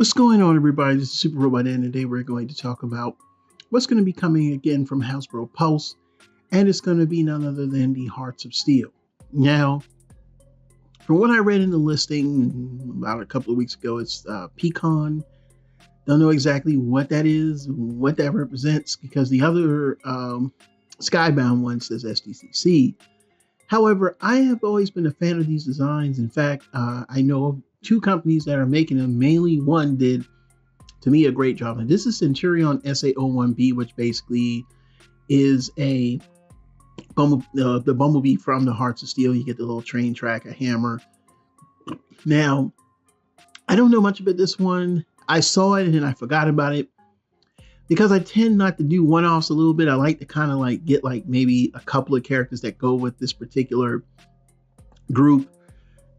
What's going on, everybody? This is Super Robot, and today we're going to talk about what's going to be coming again from Hasbro Pulse, and it's going to be none other than the Hearts of Steel. Now, from what I read in the listing about a couple of weeks ago, it's PCon. Don't know exactly what that is, what that represents, because the other Skybound one says SDCC. However, I have always been a fan of these designs. In fact, I know of two companies that are making them. Mainly one did, to me, a great job. And this is Centurion S1B, which basically is the Bumblebee from the Hearts of Steel. You get the little train track, a hammer. Now, I don't know much about this one. I saw it and then I forgot about it. Because I tend not to do one-offs a little bit. I like to kind of like get like maybe a couple of characters that go with this particular group.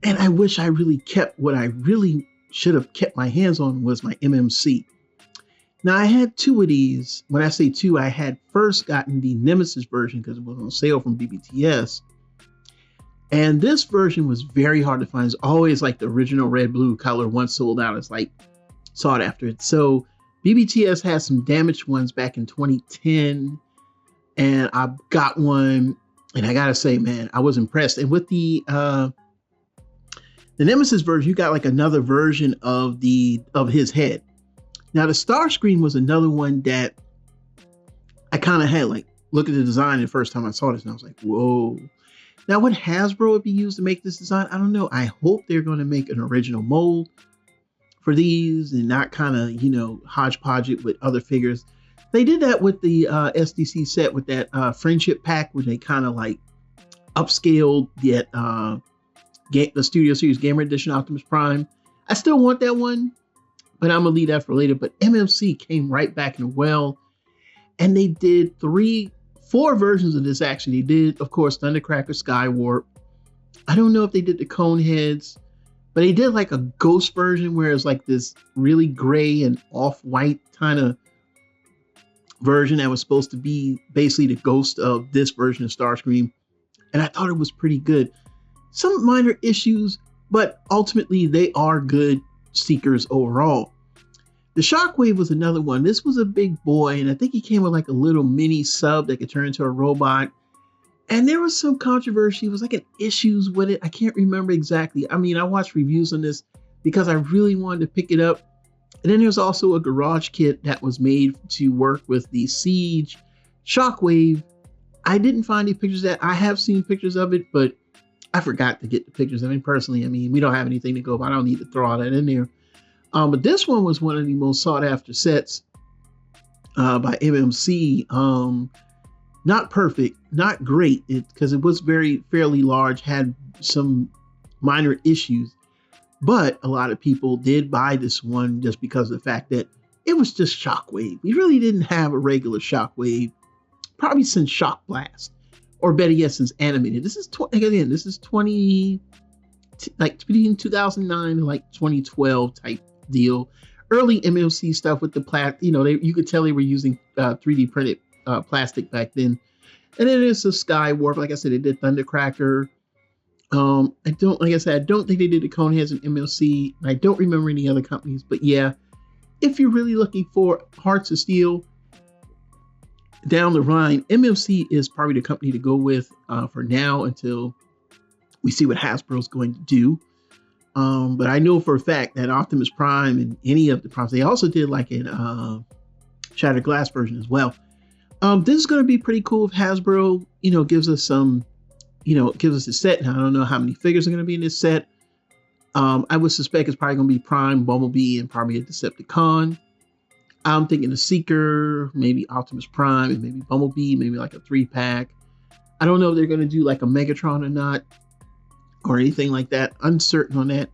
And I wish I really kept what I really should have kept my hands on was my MMC. Now I had two of these. When I say two, I had first gotten the Nemesis version because it was on sale from BBTS. And this version was very hard to find. It's always like the original red-blue color. Once sold out, it's like sought after it. So BBTS had some damaged ones back in 2010, and I got one, and I gotta say, man, I was impressed. And with the Nemesis version, you got like another version of his head. Now the Starscream was another one that I kind of had like look at the design the first time I saw this, and I was like, whoa. Now what Hasbro would be used to make this design, I don't know. I hope they're going to make an original mold for these and not kind of, hodgepodge it with other figures. They did that with the SDC set with that friendship pack where they kind of like upscaled the Studio Series Gamer Edition Optimus Prime. I still want that one, but I'm gonna leave that for later. But MMC came right back in the well, and they did 4 versions of this actually. They did, of course, Thundercracker Skywarp. I don't know if they did the cone heads, but they did like a ghost version where it's like this really gray and off-white kind of version that was supposed to be basically the ghost of this version of Starscream. And I thought it was pretty good. Some minor issues, but ultimately they are good Seekers overall. The Shockwave was another one. This was a big boy, and I think he came with like a little mini sub that could turn into a robot. And there was some controversy. It was like an issues with it. I can't remember exactly. I mean, I watched reviews on this because I really wanted to pick it up. And then there's also a garage kit that was made to work with the Siege Shockwave. I didn't find any pictures of that. I have seen pictures of it, but I forgot to get the pictures. I mean, personally, we don't have anything to go by. I don't need to throw all that in there. But this one was one of the most sought after sets by MMC. Not perfect, not great, because it was fairly large, had some minor issues, but a lot of people did buy this one just because of the fact that it was just Shockwave. We really didn't have a regular Shockwave, probably since Shock Blast, or better yet, since Animated. This is between 2009 and like 2012 type deal. Early MMC stuff with the you could tell they were using 3D printed plastic back then. And then there's a Skywarp. Like I said, they did Thundercracker. I don't think they did the Coneheads and MLC. I don't remember any other companies, but yeah, if you're really looking for Hearts of Steel down the line, MMC is probably the company to go with for now until we see what Hasbro's going to do. But I know for a fact that Optimus Prime and any of the Primes, they also did like an Shattered Glass version as well. This is going to be pretty cool if Hasbro, gives us a set. Now, I don't know how many figures are going to be in this set. I would suspect it's probably going to be Prime, Bumblebee, and probably a Decepticon. I'm thinking a Seeker, maybe Optimus Prime, and maybe Bumblebee, maybe like a 3-pack. I don't know if they're going to do like a Megatron or not, or anything like that. Uncertain on that.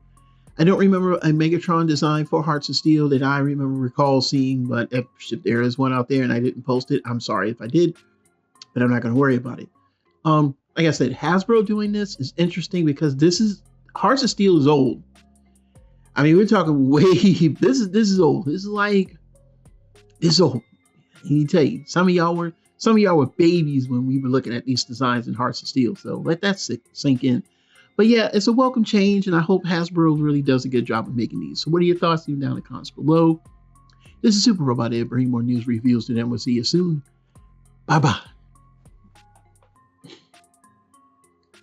I don't remember a Megatron design for Hearts of Steel that I recall seeing, but if there is one out there and I didn't post it, I'm sorry if I did, but I'm not going to worry about it. Like I said, Hasbro doing this is interesting because Hearts of Steel is old. I mean, we're talking this is old. This is old. Let me tell you, some of y'all were babies when we were looking at these designs in Hearts of Steel. So let that sink in. But yeah, it's a welcome change, and I hope Hasbro really does a good job of making these. So what are your thoughts? Leave down in the comments below. This is Super Robot Ed, bringing more news reviews to them. We'll see you soon. Bye-bye.